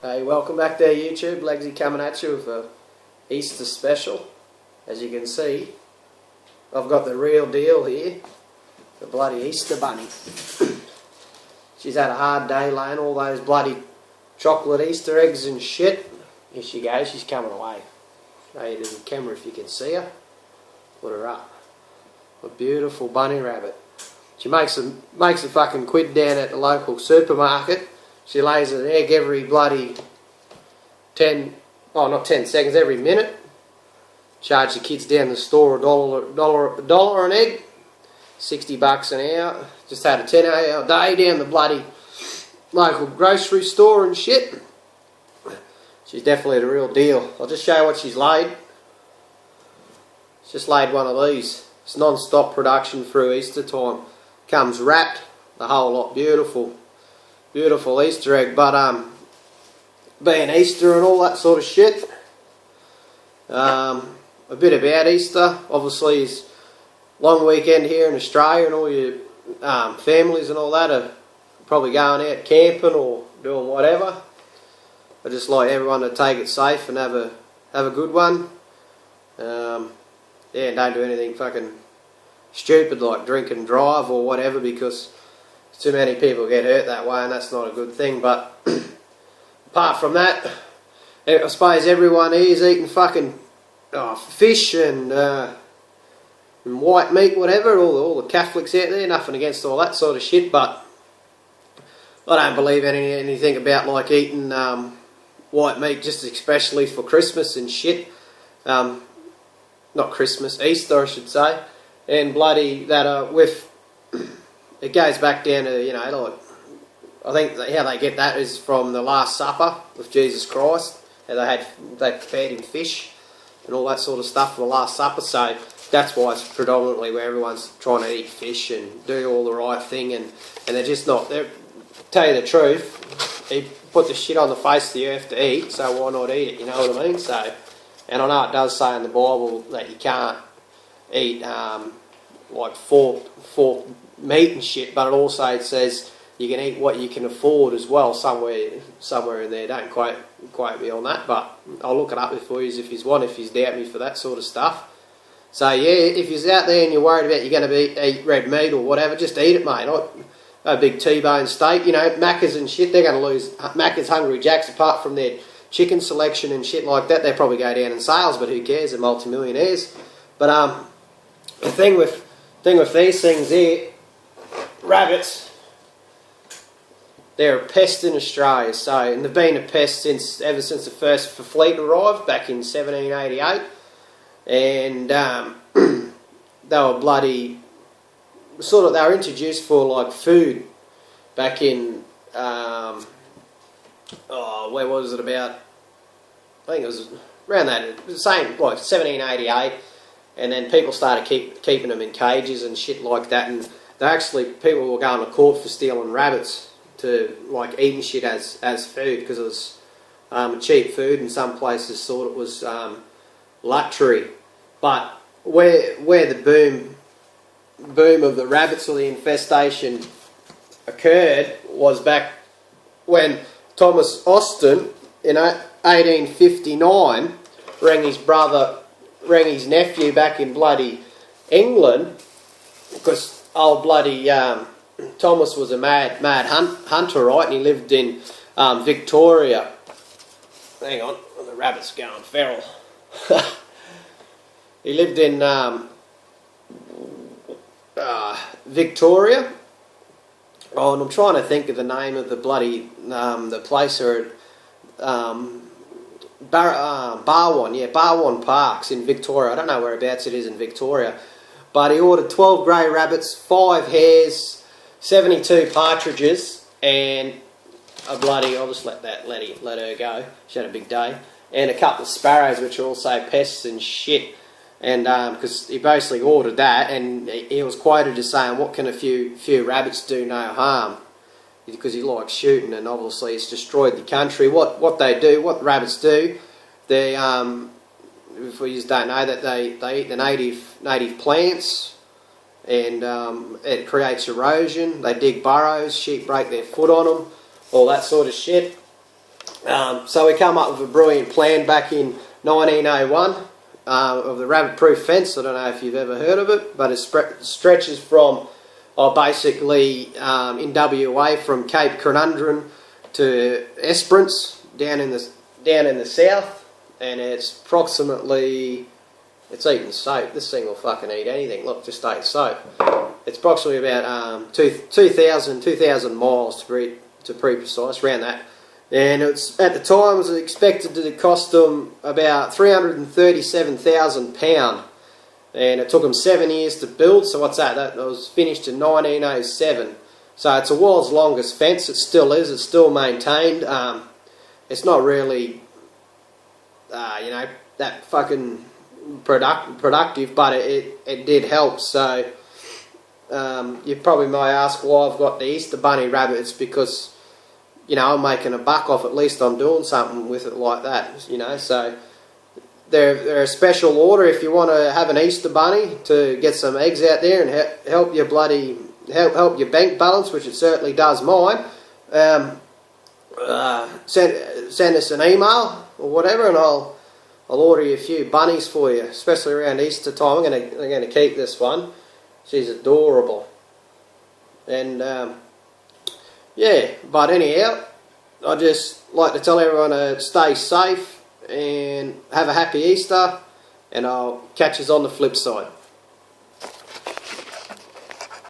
Hey, welcome back there YouTube. Legsy coming at you with a Easter special. As you can see, I've got the real deal here, the bloody Easter bunny. She's had a hard day laying all those bloody chocolate Easter eggs and shit. Here she goes, she's coming away. Show you to the camera if you can see her. Put her up. A beautiful bunny rabbit. She makes a fucking quid down at the local supermarket. She lays an egg every bloody 10 seconds, every minute. Charge the kids down the store a dollar an egg. 60 bucks an hour. Just had a 10-hour day down the bloody local grocery store and shit. She's definitely the real deal. I'll just show you what she's laid. She's just laid one of these. It's non-stop production through Easter time. Comes wrapped, the whole lot. Beautiful. Beautiful Easter egg, but being Easter and all that sort of shit, a bit about Easter. Obviously, it's long weekend here in Australia, and all your families and all that are probably going out camping or doing whatever. I just like everyone to take it safe and have a good one. Yeah, don't do anything fucking stupid like drink and drive or whatever, because too many people get hurt that way, and that's not a good thing. But apart from that, I suppose everyone here is eating fucking fish and white meat, whatever. All the Catholics out there, nothing against all that sort of shit, but I don't believe anything about like eating white meat, just especially for Christmas and shit. Not Christmas, Easter I should say, and bloody that with. It goes back down to, you know, like, I think how they get that is from the Last Supper with Jesus Christ. How they prepared him fish and all that sort of stuff for the Last Supper. So that's why it's predominantly where everyone's trying to eat fish and do all the right thing, and they're just not. Tell you the truth, he put the shit on the face of the earth to eat, so why not eat it? You know what I mean? So, and I know it does say in the Bible that you can't eat like fork meat and shit, but it says you can eat what you can afford as well, somewhere in there. Don't quote me on that, but I'll look it up for you if you want, if you doubt me for that sort of stuff. So yeah, if you're out there and you're worried about you're going to eat red meat or whatever, just eat it, mate. A big T-bone steak, you know, Macca's and shit, they're going to lose. Macca's, Hungry Jack's, apart from their chicken selection and shit like that, they probably go down in sales, but who cares? They're multi-millionaires. But the thing with these things here, rabbits, they're a pest in Australia. So, and they've been a pest ever since the first fleet arrived back in 1788, and they were bloody they were introduced for like food back in where was it, about, I think it was around that same, like 1788, and then people started keeping them in cages and shit like that, and people were going to court for stealing rabbits to like eating shit as food, because it was cheap food, and some places thought it was luxury. But where the boom of the rabbits, or the infestation, occurred was back when Thomas Austin in 1859 rang his nephew back in bloody England, because old bloody Thomas was a mad hunter, right? And he lived in Victoria. Hang on, the rabbit's going feral. He lived in Victoria. Oh, and I'm trying to think of the name of the bloody the place where Barwon, yeah, Barwon Parks in Victoria. I don't know whereabouts it is in Victoria. But he ordered 12 grey rabbits, 5 hares, 72 partridges, and a bloody, I'll just let her go, she had a big day, and a couple of sparrows, which are also pests and shit. And because he basically ordered that, and he was quoted as saying, what can a few rabbits do, no harm? Because he likes shooting, and obviously it's destroyed the country. What rabbits do, they if we just don't know that they eat the native plants, and it creates erosion. They dig burrows, sheep break their foot on them, all that sort of shit. So we come up with a brilliant plan back in 1901 of the rabbit-proof fence. I don't know if you've ever heard of it, but it stretches from, basically in WA from Cape Conundrum to Esperance down in the south, and it's approximately, it's eating soap. This thing will fucking eat anything. Look, just ate soap. It's approximately about 2,000 miles to be precise, around that. And it's, at the time, it was expected to cost them about £337,000, and it took them 7 years to build. So what's that? That was finished in 1907. So it's the world's longest fence. It still is. It's still maintained. It's not really, that fucking productive, but it did help. So you probably might ask why I've got the Easter Bunny rabbits, because I'm making a buck off. At least I'm doing something with it like that, So they're a special order if you want to have an Easter Bunny to get some eggs out there and help your help your bank balance, which it certainly does mine. Send us an email or whatever, and I'll order you a few bunnies for you, especially around Easter time. I'm gonna keep this one. She's adorable, and yeah. But anyhow, I just like to tell everyone to stay safe and have a happy Easter, and I'll catch us on the flip side.